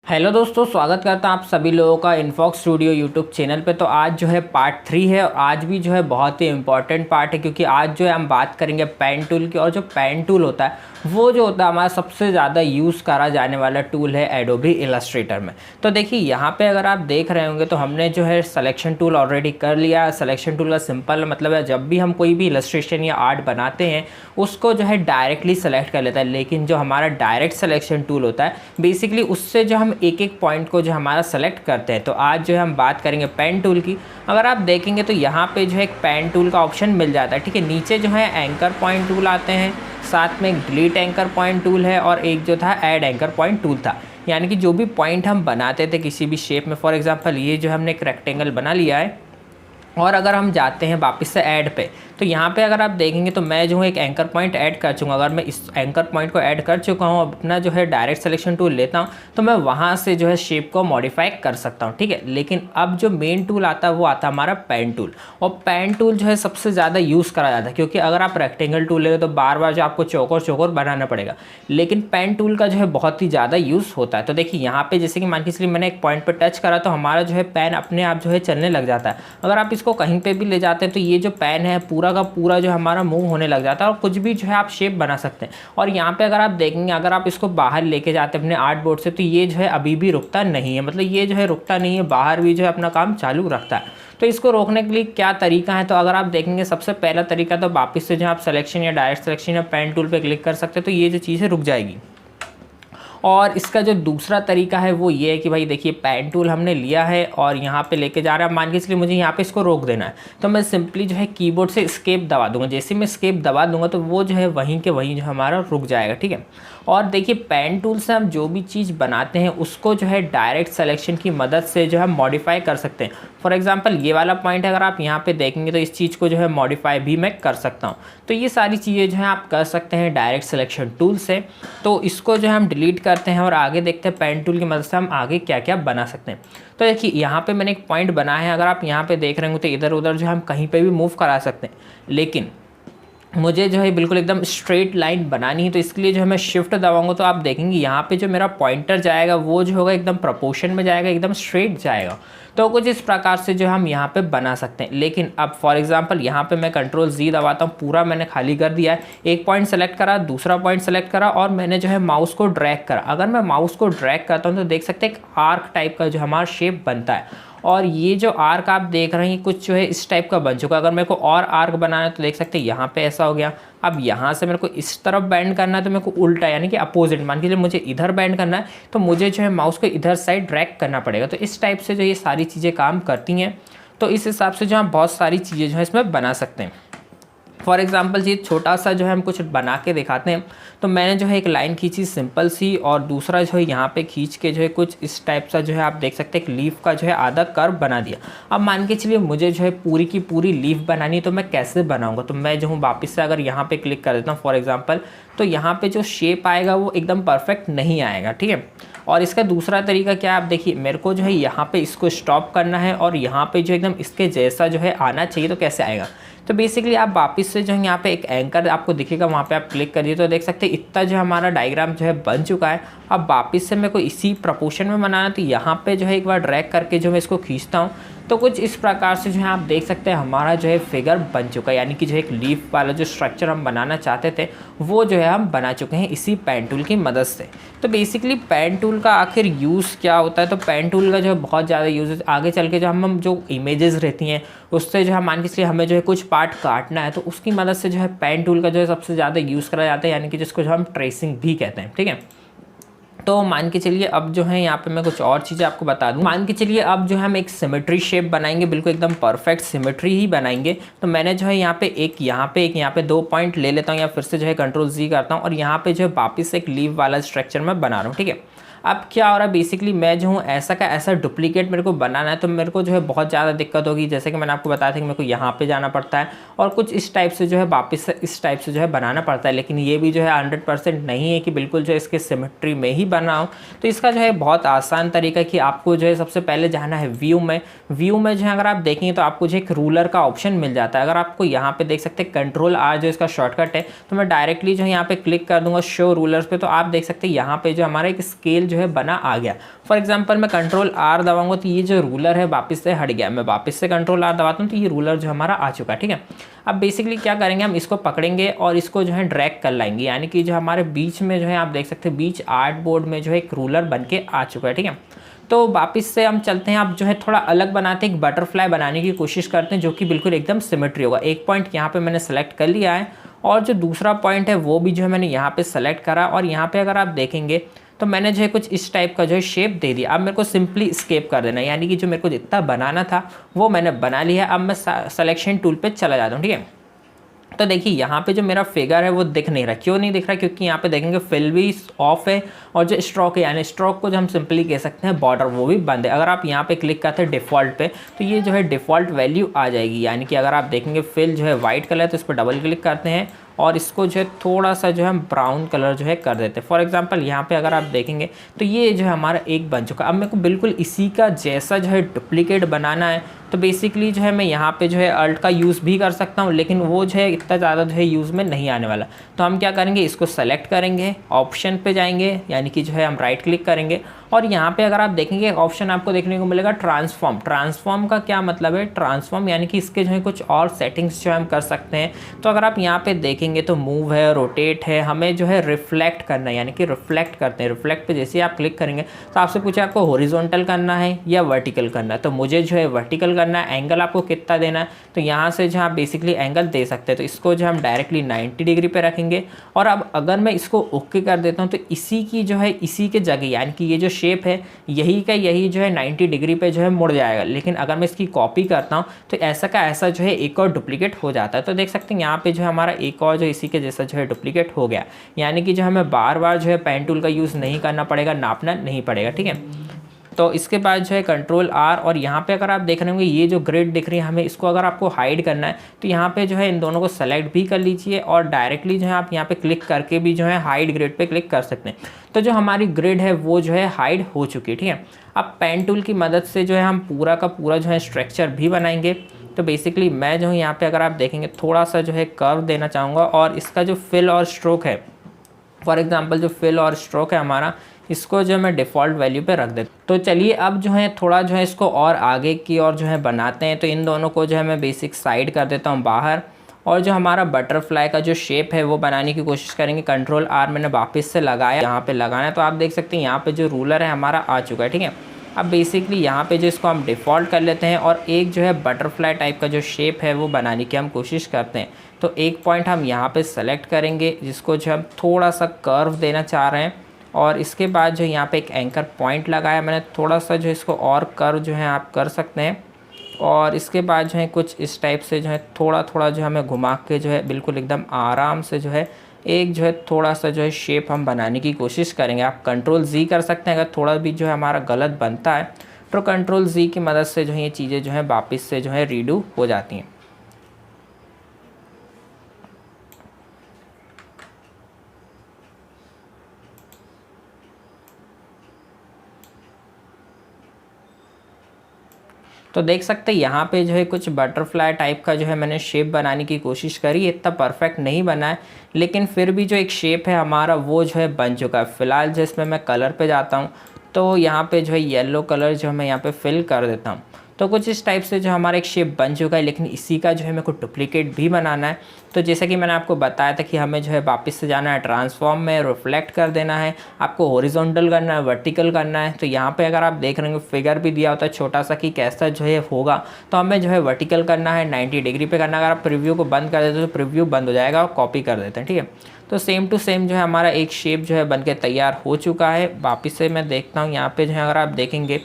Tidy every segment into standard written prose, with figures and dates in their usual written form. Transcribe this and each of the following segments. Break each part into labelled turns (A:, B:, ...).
A: Hello दोस्तों, स्वागत करता हूं आप सभी लोगों का इन्फॉक्स स्टूडियो यूट्यूब चैनल पे। तो आज जो है पार्ट 3 है और आज भी जो है बहुत ही इंपॉर्टेंट पार्ट है, क्योंकि आज जो है हम बात करेंगे पेन टूल की। और जो पेन टूल होता है वो जो होता है हमारा सबसे ज़्यादा यूज़ करा जाने वाला टूल है एडोबी इलस्ट्रेटर में। तो देखिए यहाँ पे अगर आप देख रहे होंगे तो हमने जो है सिलेक्शन टूल ऑलरेडी कर लिया। सिलेक्शन टूल का सिंपल मतलब है जब भी हम कोई भी इलस्ट्रेशन या आर्ट बनाते हैं उसको जो है डायरेक्टली सेलेक्ट कर लेता है, लेकिन जो हमारा डायरेक्ट सिलेक्शन टूल होता है बेसिकली उससे जो हम एक एक पॉइंट को जो हमारा सेलेक्ट करते हैं। तो आज जो है हम बात करेंगे पेन टूल की। अगर आप देखेंगे तो यहाँ पे जो है एक पेन टूल का ऑप्शन मिल जाता है, ठीक है। नीचे जो है एंकर पॉइंट टूल आते हैं, साथ में डिलीट एंकर पॉइंट टूल है और एक जो था ऐड एंकर पॉइंट टूल था। यानी कि जो भी पॉइंट हम बनाते थे किसी भी शेप में, फॉर एग्जांपल ये जो हमने एक रेक्टेंगल बना लिया है और अगर हम जाते हैं वापस से ऐड पे, तो यहाँ पे अगर आप देखेंगे तो मैं जो है एक एंकर पॉइंट ऐड कर चुका। अगर मैं इस एंकर पॉइंट को ऐड कर चुका हूँ, अपना जो है डायरेक्ट सिलेक्शन टूल लेता हूँ तो मैं वहाँ से जो है शेप को मॉडिफाई कर सकता हूँ, ठीक है। लेकिन अब जो मेन टूल आता है वो आता है हमारा पेन टूल। और पेन टूल जो है सबसे ज़्यादा यूज़ करा जाता है, क्योंकि अगर आप रेक्टेंगल टूल ले रहे हो तो बार बार जो आपको चौकोर चौकोर बनाना पड़ेगा, लेकिन पेन टूल का जो है बहुत ही ज़्यादा यूज़ होता है। तो देखिए यहाँ पे जैसे कि मान के चलिए मैंने एक पॉइंट पर टच करा तो हमारा जो है पेन अपने आप जो है चलने लग जाता है। अगर आप इसको कहीं पर भी ले जाते हैं तो ये जो पेन है पूरा का पूरा जो हमारा मूव होने लग जाता है और कुछ भी जो है आप शेप बना सकते हैं। और यहाँ पे अगर आप देखेंगे, अगर आप इसको बाहर लेके जाते हैं अपने आर्ट बोर्ड से, तो ये जो है अभी भी रुकता नहीं है, मतलब ये जो है रुकता नहीं है, बाहर भी जो है अपना काम चालू रखता है। तो इसको रोकने के लिए क्या तरीका है, तो अगर आप देखेंगे सबसे पहला तरीका तो वापस से जो आप सिलेक्शन या डायरेक्ट सिलेक्शन या पेन टूल पर क्लिक कर सकते हैं, तो ये जो चीज़ें रुक जाएगी। और इसका जो दूसरा तरीका है वो ये है कि भाई देखिए पेन टूल हमने लिया है और यहाँ पे लेके जा रहा है, मान के इसलिए मुझे यहाँ पे इसको रोक देना है, तो मैं सिंपली जो है कीबोर्ड से एस्केप दबा दूंगा। जैसे मैं एस्केप दबा दूंगा तो वो जो है वहीं के वहीं जो हमारा रुक जाएगा, ठीक है। और देखिए पेन टूल से हम जो भी चीज़ बनाते हैं उसको जो है डायरेक्ट सिलेक्शन की मदद से जो है मॉडिफाई कर सकते हैं। फॉर एग्जांपल ये वाला पॉइंट अगर आप यहाँ पे देखेंगे तो इस चीज़ को जो है मॉडिफाई भी मैं कर सकता हूँ। तो ये सारी चीज़ें जो है आप कर सकते हैं डायरेक्ट सिलेक्शन टूल से। तो इसको जो है हम डिलीट करते हैं और आगे देखते हैं पेन टूल की मदद से हम आगे क्या क्या बना सकते हैं। तो देखिए यहाँ पे मैंने एक पॉइंट बनाया है, अगर आप यहाँ पे देख रहे होंगे तो इधर उधर जो हम कहीं पे भी मूव करा सकते हैं, लेकिन मुझे जो है बिल्कुल एकदम स्ट्रेट लाइन बनानी है। तो इसके लिए जो है मैं शिफ्ट दबाऊंगा तो आप देखेंगे यहाँ पे जो मेरा पॉइंटर जाएगा वो जो होगा एकदम प्रोपोर्शन में जाएगा, एकदम स्ट्रेट जाएगा। तो कुछ इस प्रकार से जो हम यहाँ पे बना सकते हैं। लेकिन अब फॉर एग्जांपल यहाँ पे मैं कंट्रोल Z दबाता हूँ, पूरा मैंने खाली कर दिया है, एक पॉइंट सेलेक्ट करा, दूसरा पॉइंट सेलेक्ट करा और मैंने जो है माउस को ड्रैग करा। अगर मैं माउस को ड्रैग करता हूँ तो देख सकते हैं एक आर्क टाइप का जो हमारा शेप बनता है। और ये जो आर्क आप देख रहे हैं कुछ जो है इस टाइप का बन चुका है। अगर मेरे को और आर्क बनाना है तो देख सकते हैं यहाँ पे ऐसा हो गया। अब यहाँ से मेरे को इस तरफ बैंड करना है तो मेरे को उल्टा यानी कि अपोजिट, मान के लिए मुझे इधर बैंड करना है तो मुझे जो है माउस को इधर साइड ड्रैग करना पड़ेगा। तो इस टाइप से जो ये सारी चीज़ें काम करती हैं। तो इस हिसाब से जो हम बहुत सारी चीज़ें जो है इसमें बना सकते हैं। फॉर एग्जाम्पल ये छोटा सा जो है हम कुछ बना के दिखाते हैं। तो मैंने जो है एक लाइन खींची सिंपल सी और दूसरा जो है यहाँ पे खींच के जो है कुछ इस टाइप सा जो है आप देख सकते हैं एक लीफ का जो है आधा कर्व बना दिया। अब मान के चलिए मुझे जो है पूरी की पूरी लीफ बनानी है, तो मैं कैसे बनाऊँगा, तो मैं जो हूँ वापस से अगर यहाँ पर क्लिक कर देता हूँ फॉर एग्जाम्पल, तो यहाँ पर जो शेप आएगा वो एकदम परफेक्ट नहीं आएगा, ठीक है। और इसका दूसरा तरीका क्या है, आप देखिए मेरे को जो है यहाँ पे इसको स्टॉप करना है और यहाँ पे जो एकदम इसके जैसा जो है आना चाहिए, तो कैसे आएगा। तो बेसिकली आप वापस से जो है यहाँ पे एक एंकर आपको दिखेगा, वहाँ पे आप क्लिक करिए तो देख सकते हैं इतना जो हमारा डायग्राम जो है बन चुका है। अब वापस से मेरे को इसी प्रोपोर्शन में बनाना, तो यहाँ पे जो है एक बार ड्रैग करके जो मैं इसको खींचता हूँ तो कुछ इस प्रकार से जो है आप देख सकते हैं हमारा जो है फिगर बन चुका है। यानी कि जो एक लीफ वाला जो स्ट्रक्चर हम बनाना चाहते थे वो जो है हम बना चुके हैं इसी पेन टूल की मदद से। तो बेसिकली पेन टूल का आखिर यूज़ क्या होता है, तो पेन टूल का जो है बहुत ज़्यादा यूज़ आगे चल के जो हम जो इमेजेस रहती हैं उससे जो है मान के चलिए हमें जो है कुछ पार्ट काटना है तो उसकी मदद से जो है पेन टूल का जो है सबसे ज़्यादा यूज़ करा जाता है, यानी कि जिसको जो हम ट्रेसिंग भी कहते हैं, ठीक है। तो मान के चलिए अब जो है यहाँ पे मैं कुछ और चीज़ें आपको बता दूँ। मान के चलिए अब जो है हम एक सिमेट्री शेप बनाएंगे, बिल्कुल एकदम परफेक्ट सिमेट्री ही बनाएंगे। तो मैंने जो है यहाँ पे एक यहाँ पे 2 पॉइंट ले लेता हूँ या फिर से जो है कंट्रोल Z करता हूँ और यहाँ पे जो है वापस एक लीव वाला स्ट्रक्चर मैं बना रहा हूँ, ठीक है। अब क्या हो रहा है, बेसिकली मैं जो हूँ ऐसा का ऐसा डुप्लीकेट मेरे को बनाना है, तो मेरे को जो है बहुत ज़्यादा दिक्कत होगी। जैसे कि मैंने आपको बताया था कि मेरे को यहाँ पे जाना पड़ता है और कुछ इस टाइप से जो है वापस से इस टाइप से जो है बनाना पड़ता है। लेकिन ये भी जो है 100% नहीं है कि बिल्कुल जो है इसके सिमेट्री में ही बनाऊँ। तो इसका जो है बहुत आसान तरीका है कि आपको जो है सबसे पहले जाना है व्यू में। व्यू में जो है अगर आप देखेंगे तो आपको जो एक रूलर का ऑप्शन मिल जाता है। अगर आपको यहाँ पे देख सकते हैं Ctrl+R जो इसका शॉर्टकट है, तो मैं डायरेक्टली जो है यहाँ पे क्लिक कर दूंगा शो रूलर्स पे, तो आप देख सकते हैं यहाँ पे जो हमारा एक स्केल जो जो है बना आ गया। फॉर एग्जांपल मैं कंट्रोल आर दबाऊंगा तो ये जो रूलर है वापस से हट गया, मैं वापस से कंट्रोल आर दबाता हूँ तो ये रूलर जो हमारा आ चुका है, ठीक है। अब बेसिकली क्या करेंगे, हम इसको पकड़ेंगे और इसको जो है ड्रैग कर लाएंगे, यानी कि जो हमारे बीच में जो है आप देख सकते हैं बीच आर्ट बोर्ड में जो है एक रूलर बन के आ चुका है, ठीक है। तो वापस से हम चलते हैं, आप जो है थोड़ा अलग बनाते हैं, एक बटरफ्लाई बनाने की कोशिश करते हैं जो कि बिल्कुल एकदम सिमेट्री होगा। एक पॉइंट यहाँ पे मैंने सेलेक्ट कर लिया है और जो दूसरा पॉइंट है वो भी जो है मैंने यहाँ पे सेलेक्ट करा, और यहाँ पे अगर आप देखेंगे तो मैंने जो है कुछ इस टाइप का जो है शेप दे दिया। अब मेरे को सिंपली स्केप कर देना है, यानी कि जो मेरे को जितना बनाना था वो मैंने बना लिया है। अब मैं सिलेक्शन टूल पे चला जाता हूँ, ठीक है। तो देखिए यहाँ पे जो मेरा फिगर है वो दिख नहीं रहा, क्यों नहीं दिख रहा, क्योंकि यहाँ पे देखेंगे फिल भी ऑफ है और जो स्ट्रोक है यानी स्ट्रोक को जो हम सिंपली कह सकते हैं बॉर्डर वो भी बंद है। अगर आप यहाँ पे क्लिक करते हैं डिफ़ॉल्ट पे तो ये जो है डिफ़ॉल्ट वैल्यू आ जाएगी, यानी कि अगर आप देखेंगे फिल जो है वाइट कलर है तो इस पर डबल क्लिक करते हैं और इसको जो है थोड़ा सा जो है हम ब्राउन कलर जो है कर देते हैं। फॉर एग्जांपल यहाँ पे अगर आप देखेंगे तो ये जो है हमारा एक बन चुका। अब मेरे को बिल्कुल इसी का जैसा जो है डुप्लीकेट बनाना है तो बेसिकली जो है मैं यहाँ पे जो है अल्ट का यूज़ भी कर सकता हूँ, लेकिन वो जो है इतना ज़्यादा जो है यूज़ में नहीं आने वाला। तो हम क्या करेंगे, इसको सेलेक्ट करेंगे, ऑप्शन पे जाएंगे, यानी कि जो है हम राइट क्लिक करेंगे और यहाँ पे अगर आप देखेंगे एक ऑप्शन आपको देखने को मिलेगा ट्रांसफॉर्म। ट्रांसफॉर्म का क्या मतलब है, ट्रांसफॉर्म यानी कि इसके जो है कुछ और सेटिंग्स जो हम कर सकते हैं। तो अगर आप यहाँ पे देखेंगे तो मूव है, रोटेट है, हमें जो है रिफ्लेक्ट करना है, यानी कि रिफ्लेक्ट करते हैं। रिफ्लेक्ट पे जैसे आप क्लिक करेंगे तो आपसे पूछे आपको हॉरिजॉन्टल करना है या वर्टिकल करना है, तो मुझे जो है वर्टिकल करना है। एंगल आपको कितना देना है, तो यहाँ से जो आप बेसिकली एंगल दे सकते हैं, तो इसको जो हम डायरेक्टली 90 डिग्री पे रखेंगे। और अब अगर मैं इसको ओके कर देता हूँ तो इसी की जो है इसी के जगह यानी कि ये जो शेप है यही का यही जो है 90 डिग्री पे जो है मुड़ जाएगा। लेकिन अगर मैं इसकी कॉपी करता हूँ तो ऐसा का ऐसा जो है एक और डुप्लीकेट हो जाता है। तो देख सकते हैं यहाँ पे जो है हमारा एक और जो इसी के जैसा जो है डुप्लीकेट हो गया, यानी कि जो हमें बार बार जो है पेन टूल का यूज़ नहीं करना पड़ेगा, नापना नहीं पड़ेगा, ठीक है। तो इसके बाद जो है कंट्रोल आर और यहाँ पे अगर आप देख रहे होंगे ये जो ग्रिड दिख रही है हमें, इसको अगर आपको हाइड करना है तो यहाँ पे जो है इन दोनों को सेलेक्ट भी कर लीजिए और डायरेक्टली जो है आप यहाँ पे क्लिक करके भी जो है हाइड ग्रिड पे क्लिक कर सकते हैं। तो जो हमारी ग्रिड है वो जो है हाइड हो चुकी है, ठीक है। अब पेन टूल की मदद से जो है हम पूरा का पूरा जो है स्ट्रक्चर भी बनाएंगे। तो बेसिकली मैं जो है यहाँ पे अगर आप देखेंगे थोड़ा सा जो है कर्व देना चाहूँगा और इसका जो फिल और स्ट्रोक है, फॉर एग्जांपल जो फिल और स्ट्रोक है हमारा, इसको जो मैं डिफ़ॉल्ट वैल्यू पे रख देता हूँ। तो चलिए अब जो है थोड़ा जो है इसको और आगे की और जो है बनाते हैं। तो इन दोनों को जो है मैं बेसिक साइड कर देता हूँ बाहर, और जो हमारा बटरफ्लाई का जो शेप है वो बनाने की कोशिश करेंगे। कंट्रोल आर मैंने वापस से लगाया, यहाँ पे लगाना है तो आप देख सकते हैं यहाँ पे जो रूलर है हमारा आ चुका है, ठीक है। अब बेसिकली यहाँ पे जो इसको हम डिफ़ॉल्ट कर लेते हैं और एक जो है बटरफ्लाई टाइप का जो शेप है वो बनाने की हम कोशिश करते हैं। तो एक पॉइंट हम यहाँ पे सेलेक्ट करेंगे जिसको जो हम थोड़ा सा कर्व देना चाह रहे हैं, और इसके बाद जो यहाँ पे एक एंकर पॉइंट लगाया मैंने, थोड़ा सा जो इसको और कर्व जो है आप कर सकते हैं। और इसके बाद जो है कुछ इस टाइप से जो है थोड़ा थोड़ा जो हमें घुमा के जो है बिल्कुल एकदम आराम से जो है एक जो है थोड़ा सा जो है शेप हम बनाने की कोशिश करेंगे। आप कंट्रोल जी कर सकते हैं, अगर थोड़ा भी जो है हमारा गलत बनता है तो कंट्रोल जी की मदद से जो है ये चीज़ें जो है वापस से जो है रीडू हो जाती हैं। तो देख सकते हैं यहाँ पे जो है कुछ बटरफ्लाई टाइप का जो है मैंने शेप बनाने की कोशिश करी। इतना परफेक्ट नहीं बना है, लेकिन फिर भी जो एक शेप है हमारा वो जो है बन चुका है। फ़िलहाल जो इसमें मैं कलर पे जाता हूँ तो यहाँ पे जो है येलो कलर जो मैं यहाँ पे फिल कर देता हूँ। तो कुछ इस टाइप से जो हमारा एक शेप बन चुका है, लेकिन इसी का जो है मेरे को डुप्लीकेट भी बनाना है। तो जैसा कि मैंने आपको बताया था कि हमें जो है वापस से जाना है ट्रांसफॉर्म में, रिफ्लेक्ट कर देना है, आपको हॉरिजॉन्टल करना है, वर्टिकल करना है। तो यहाँ पे अगर आप देख रहे हैं फिगर भी दिया होता है छोटा सा कि कैसा जो है होगा, तो हमें जो है वर्टिकल करना है, 90 डिग्री पे करना है। अगर आप प्रीव्यू को बंद कर देते हो तो प्रीव्यू बंद हो जाएगा और कॉपी कर देते हैं, ठीक है। तो सेम टू सेम जो है हमारा एक शेप जो है बन के तैयार हो चुका है। वापस से मैं देखता हूँ यहाँ पे जो है अगर आप देखेंगे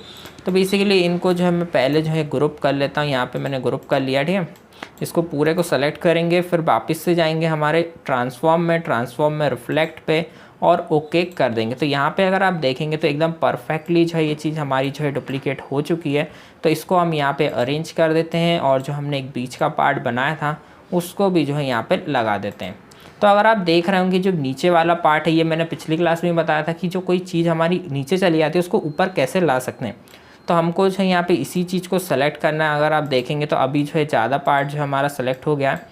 A: तो बेसिकली इनको जो है मैं पहले जो है ग्रुप कर लेता हूँ। यहाँ पे मैंने ग्रुप कर लिया, ठीक है। इसको पूरे को सेलेक्ट करेंगे, फिर वापस से जाएंगे हमारे ट्रांसफॉर्म में रिफ्लेक्ट पे और ओके कर देंगे। तो यहाँ पे अगर आप देखेंगे तो एकदम परफेक्टली जो है ये चीज़ हमारी जो है डुप्लीकेट हो चुकी है। तो इसको हम यहाँ पे अरेंज कर देते हैं और जो हमने एक बीच का पार्ट बनाया था उसको भी जो है यहाँ पे लगा देते हैं। तो अगर आप देख रहे होंगे जो नीचे वाला पार्ट है, ये मैंने पिछली क्लास में बताया था कि जो कोई चीज़ हमारी नीचे चली जाती है उसको ऊपर कैसे ला सकते हैं। तो हमको जो है यहाँ पे इसी चीज़ को सेलेक्ट करना है। अगर आप देखेंगे तो अभी जो है ज़्यादा पार्ट जो हमारा सेलेक्ट हो गया है,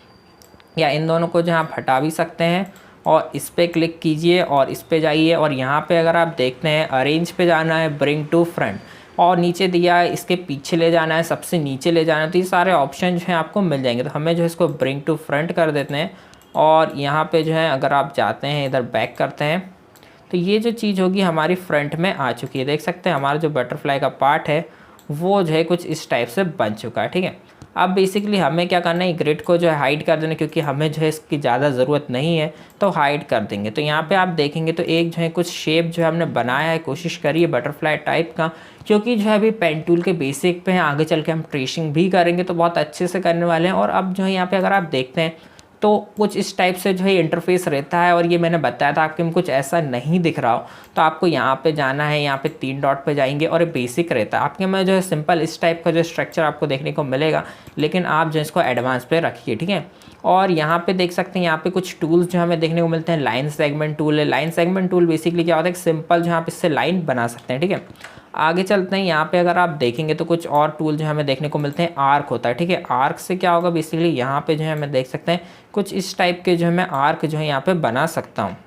A: या इन दोनों को जो आप हटा भी सकते हैं और इस पर क्लिक कीजिए और इस पे जाइए और यहाँ पे अगर आप देखते हैं अरेंज पे जाना है, ब्रिंग टू फ्रंट, और नीचे दिया है इसके पीछे ले जाना है, सबसे नीचे ले जाना है। तो ये सारे ऑप्शन जो हैं आपको मिल जाएंगे। तो हमें जो है इसको ब्रिंग टू फ्रंट कर देते हैं और यहाँ पे जो है अगर आप जाते हैं इधर बैक करते हैं तो ये जो चीज़ होगी हमारी फ्रंट में आ चुकी है। देख सकते हैं हमारा जो बटरफ्लाई का पार्ट है वो जो है कुछ इस टाइप से बन चुका है, ठीक है। अब बेसिकली हमें क्या करना है, ग्रिड को जो है हाइड कर देना, क्योंकि हमें जो है इसकी ज़्यादा ज़रूरत नहीं है तो हाइड कर देंगे। तो यहाँ पे आप देखेंगे तो एक जो है कुछ शेप जो है हमने बनाया है, कोशिश करिए बटरफ्लाई टाइप का, क्योंकि जो है अभी पेन टूल के बेसिक पे हैं, आगे चल के हम ट्रेसिंग भी करेंगे तो बहुत अच्छे से करने वाले हैं। और अब जो है यहाँ पे अगर आप देखते हैं तो कुछ इस टाइप से जो है इंटरफेस रहता है। और ये मैंने बताया था आपके में कुछ ऐसा नहीं दिख रहा हो तो आपको यहाँ पे जाना है, यहाँ पे 3 डॉट पे जाएंगे और बेसिक रहता है आपके में जो है सिंपल इस टाइप का जो स्ट्रक्चर आपको देखने को मिलेगा, लेकिन आप जो इसको एडवांस पे रखिए, ठीक है। और यहाँ पे देख सकते हैं यहाँ पे कुछ टूल्स जो हमें देखने को मिलते हैं। लाइन सेगमेंट टूल है। लाइन सेगमेंट टूल बेसिकली क्या होता है, सिंपल जो आप इससे लाइन बना सकते हैं, ठीक है। आगे चलते हैं, यहाँ पे अगर आप देखेंगे तो कुछ और टूल जो हमें देखने को मिलते हैं। आर्क होता है, ठीक है। आर्क से क्या होगा, बेसिकली यहाँ पे जो है हमें देख सकते हैं कुछ इस टाइप के जो है मैं आर्क जो है यहाँ पे बना सकता हूँ।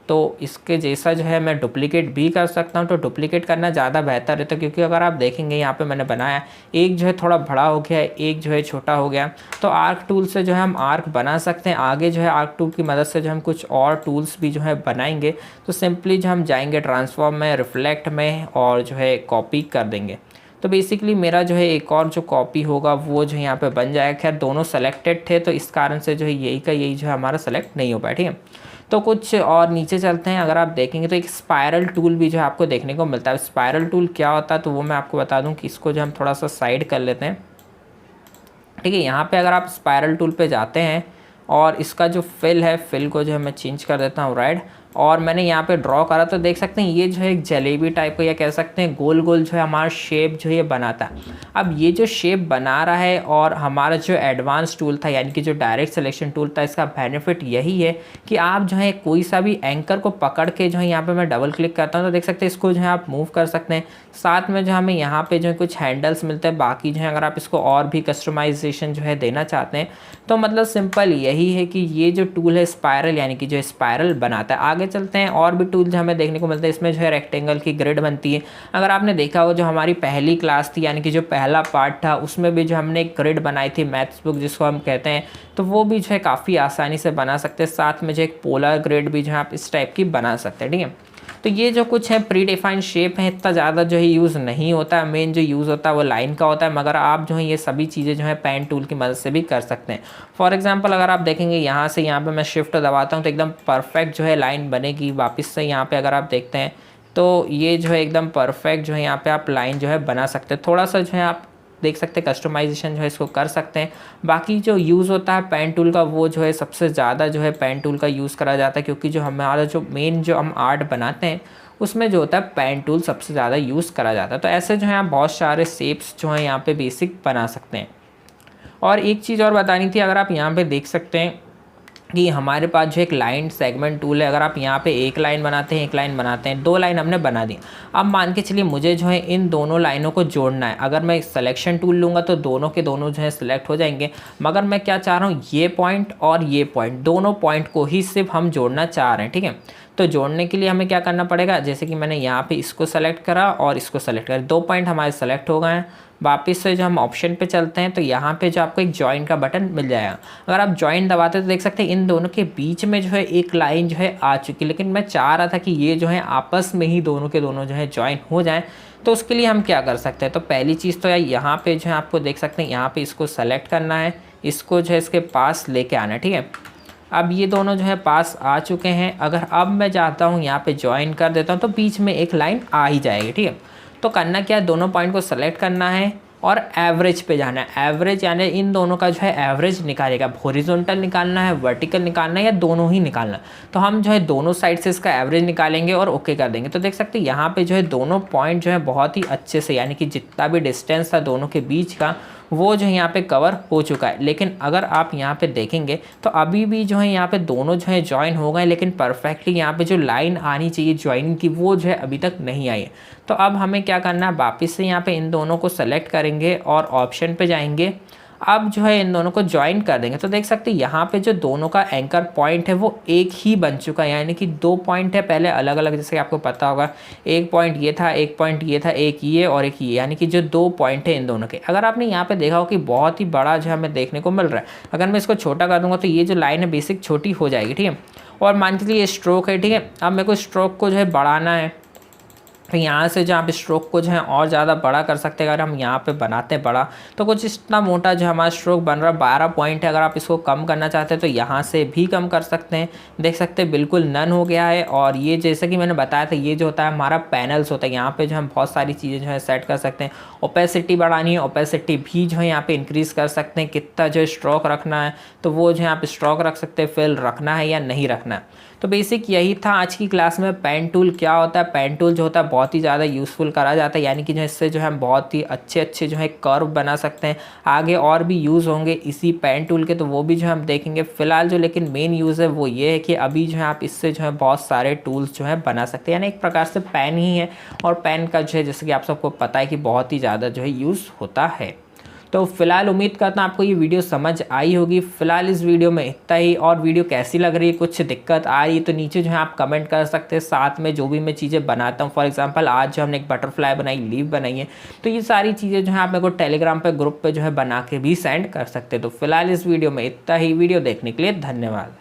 A: तो इसके जैसा जो है मैं डुप्लीकेट भी कर सकता हूँ। तो डुप्लीकेट करना ज़्यादा बेहतर है, तो क्योंकि अगर आप देखेंगे यहाँ पे मैंने बनाया एक जो है थोड़ा बड़ा हो गया है, एक जो है छोटा हो गया। तो आर्क टूल से जो है हम आर्क बना सकते हैं। आगे जो है आर्क टूल की मदद से जो हम कुछ और टूल्स भी जो है बनाएंगे। तो सिंपली जो हम जाएंगे ट्रांसफॉर्म में, रिफ्लेक्ट में, और जो है कॉपी कर देंगे। तो बेसिकली मेरा जो है एक और जो कॉपी होगा वो जो है यहाँ पे बन जाएगा। खैर दोनों सेलेक्टेड थे तो इस कारण से जो है यही का यही जो है हमारा सेलेक्ट नहीं हो पाया, ठीक है। तो कुछ और नीचे चलते हैं, अगर आप देखेंगे तो एक स्पायरल टूल भी जो है आपको देखने को मिलता है। स्पायरल टूल क्या होता है तो वो मैं आपको बता दूं कि इसको जो हम थोड़ा सा साइड कर लेते हैं, ठीक है। यहाँ पे अगर आप स्पायरल टूल पे जाते हैं और इसका जो फिल है, फिल को जो है मैं चेंज कर देता हूँ रेड, और मैंने यहाँ पे ड्रॉ करा तो देख सकते हैं ये जो है एक जलेबी टाइप का, या कह सकते हैं गोल गोल जो है हमारा शेप जो ये बनाता है। अब ये जो शेप बना रहा है और हमारा जो एडवांस टूल था यानी कि जो डायरेक्ट सिलेक्शन टूल था, इसका बेनिफिट यही है कि आप जो है कोई सा भी एंकर को पकड़ के जो है यहाँ पे मैं डबल क्लिक करता हूँ तो देख सकते हैं इसको जो है आप मूव कर सकते हैं। साथ में जो हमें यहाँ पे जो है कुछ हैंडल्स मिलते हैं। बाकी जो है अगर आप इसको और भी कस्टमाइजेशन जो है देना चाहते हैं तो मतलब सिंपल यही है कि ये जो टूल है स्पायरल यानी कि जो स्पायरल बनाता है। आगे चलते हैं, और भी टूल जो हमें देखने को मिलते हैं। इसमें जो है रेक्टेंगल की ग्रिड बनती है। अगर आपने देखा हो जो हमारी पहली क्लास थी यानी कि जो पहला पार्ट था उसमें भी जो हमने एक ग्रिड बनाई थी, मैथ्स बुक जिसको हम कहते हैं, तो वो भी जो है काफ़ी आसानी से बना सकते हैं। साथ में जो एक पोलर ग्रिड भी जो है आप इस टाइप की बना सकते हैं, ठीक है। तो ये जो कुछ है प्री डिफाइंड शेप है, इतना ज़्यादा जो है यूज़ नहीं होता है। मेन जो यूज़ होता है वो लाइन का होता है, मगर आप जो है ये सभी चीज़ें जो है पेन टूल की मदद से भी कर सकते हैं। फॉर एग्जांपल अगर आप देखेंगे यहाँ से यहाँ पे मैं शिफ्ट दबाता हूँ तो एकदम परफेक्ट जो है लाइन बनेगी। वापस से यहाँ पे अगर आप देखते हैं तो ये जो है एकदम परफेक्ट जो है यहाँ पे आप लाइन जो है बना सकते हैं। थोड़ा सा जो है आप देख सकते हैं कस्टमाइजेशन जो है इसको कर सकते हैं। बाकी जो यूज़ होता है पेन टूल का वो जो है सबसे ज़्यादा जो है पेन टूल का यूज़ करा जाता है, क्योंकि जो हमारा जो मेन जो हम आर्ट बनाते हैं उसमें जो होता है पेन टूल सबसे ज़्यादा यूज़ करा जाता है। तो ऐसे जो है आप बहुत सारे शेप्स जो हैं यहाँ पे बेसिक बना सकते हैं। और एक चीज़ और बतानी थी, अगर आप यहाँ पे देख सकते हैं कि हमारे पास जो एक लाइन सेगमेंट टूल है। अगर आप यहाँ पे एक लाइन बनाते हैं, एक लाइन बनाते हैं, 2 लाइन हमने बना दी। अब मान के चलिए मुझे जो है इन दोनों लाइनों को जोड़ना है। अगर मैं सिलेक्शन टूल लूँगा तो दोनों के दोनों जो है सिलेक्ट हो जाएंगे, मगर मैं क्या चाह रहा हूँ, ये पॉइंट और ये पॉइंट, दोनों पॉइंट को ही सिर्फ हम जोड़ना चाह रहे हैं, ठीक है। तो जोड़ने के लिए हमें क्या करना पड़ेगा, जैसे कि मैंने यहाँ पे इसको सेलेक्ट करा और इसको सेलेक्ट करा, 2 पॉइंट हमारे सेलेक्ट हो गए हैं। वापस से जो हम ऑप्शन पे चलते हैं तो यहाँ पे जो आपको एक जॉइन का बटन मिल जाएगा। अगर आप जॉइन दबाते हैं तो देख सकते हैं इन दोनों के बीच में जो है एक लाइन जो है आ चुकी है, लेकिन मैं चाह रहा था कि ये जो है आपस में ही दोनों के दोनों जो है जॉइन हो जाएं। तो उसके लिए हम क्या कर सकते हैं, तो पहली चीज़ तो यहाँ पे जो है आपको देख सकते हैं यहाँ पे इसको सेलेक्ट करना है, इसको जो है इसके पास लेके आना है, ठीक है। अब ये दोनों जो है पास आ चुके हैं। अगर अब मैं चाहता हूँ यहाँ पे ज्वाइन कर देता हूँ तो बीच में एक लाइन आ ही जाएगी, ठीक है। तो करना क्या है, दोनों पॉइंट को सेलेक्ट करना है और एवरेज पे जाना है। एवरेज यानी इन दोनों का जो है एवरेज निकालेगा, हॉरिजॉन्टल निकालना है, वर्टिकल निकालना है या दोनों ही निकालना है। तो हम जो है दोनों साइड से इसका एवरेज निकालेंगे और ओके कर देंगे। तो देख सकते हैं यहाँ पे जो है दोनों पॉइंट जो है बहुत ही अच्छे से, यानी कि जितना भी डिस्टेंस था दोनों के बीच का वो जो है यहाँ पे कवर हो चुका है। लेकिन अगर आप यहाँ पे देखेंगे तो अभी भी जो है यहाँ पे दोनों जो है ज्वाइन हो गए, लेकिन परफेक्टली यहाँ पे जो लाइन आनी चाहिए ज्वाइनिंग की वो जो है अभी तक नहीं आई है। तो अब हमें क्या करना है, वापस से यहाँ पे इन दोनों को सेलेक्ट करेंगे और ऑप्शन पे जाएंगे। अब जो है इन दोनों को ज्वाइन कर देंगे तो देख सकते हैं यहाँ पे जो दोनों का एंकर पॉइंट है वो एक ही बन चुका है, यानी कि 2 पॉइंट है पहले अलग अलग, जैसे आपको पता होगा एक पॉइंट ये था, एक पॉइंट ये था, एक ये और एक ये, यानी कि जो 2 पॉइंट है इन दोनों के। अगर आपने यहाँ पे देखा हो कि बहुत ही बड़ा जो हमें देखने को मिल रहा है, अगर मैं इसको छोटा कर दूंगा तो ये जो लाइन है बेसिक छोटी हो जाएगी, ठीक है। और मान के चलिए ये स्ट्रोक है, ठीक है। अब मेरे को स्ट्रोक को जो है बढ़ाना है, तो यहाँ से जो आप स्ट्रोक को जो है और ज़्यादा बड़ा कर सकते हैं। अगर हम यहाँ पे बनाते हैं बड़ा तो कुछ इतना मोटा जो हमारा स्ट्रोक बन रहा है 12 पॉइंट है। अगर आप इसको कम करना चाहते हैं तो यहाँ से भी कम कर सकते हैं। देख सकते हैं बिल्कुल नन हो गया है। और ये जैसे कि मैंने बताया था, ये जो होता है हमारा पैनल्स होता है, यहाँ पे जो हम बहुत सारी चीज़ें जो है सेट कर सकते हैं। ओपेसिटी बढ़ानी है, ओपेसिटी भी जो है यहाँ पे इंक्रीज़ कर सकते हैं। कितना जो है स्ट्रोक रखना है तो वो जो है आप स्ट्रोक रख सकते हैं, फिल रखना है या नहीं रखना है। तो बेसिक यही था आज की क्लास में। पेन टूल क्या होता है, पेन टूल जो होता है बहुत ही ज़्यादा यूज़फुल करा जाता है, यानी कि जो इससे जो है हम बहुत ही अच्छे जो है कर्व बना सकते हैं। आगे और भी यूज़ होंगे इसी पेन टूल के, तो वो भी जो हम देखेंगे। फिलहाल जो लेकिन मेन यूज़ है वो ये है कि अभी जो है आप इससे जो है बहुत सारे टूल्स जो है बना सकते हैं, यानी एक प्रकार से पेन ही है। और पेन का जो है जैसे कि आप सबको पता है कि बहुत ही ज़्यादा जो है यूज़ होता है। तो फिलहाल उम्मीद करता हूँ आपको ये वीडियो समझ आई होगी। फिलहाल इस वीडियो में इतना ही। और वीडियो कैसी लग रही है, कुछ दिक्कत आ रही है तो नीचे जो है आप कमेंट कर सकते हैं। साथ में जो भी मैं चीज़ें बनाता हूँ, फॉर एग्जांपल आज जो हमने एक बटरफ्लाई बनाई, लीव बनाई है, तो ये सारी चीज़ें जो है आप मेरे को टेलीग्राम पे ग्रुप पे जो है बना के भी सेंड कर सकते हैं। तो फिलहाल इस वीडियो में इतना ही। वीडियो देखने के लिए धन्यवाद।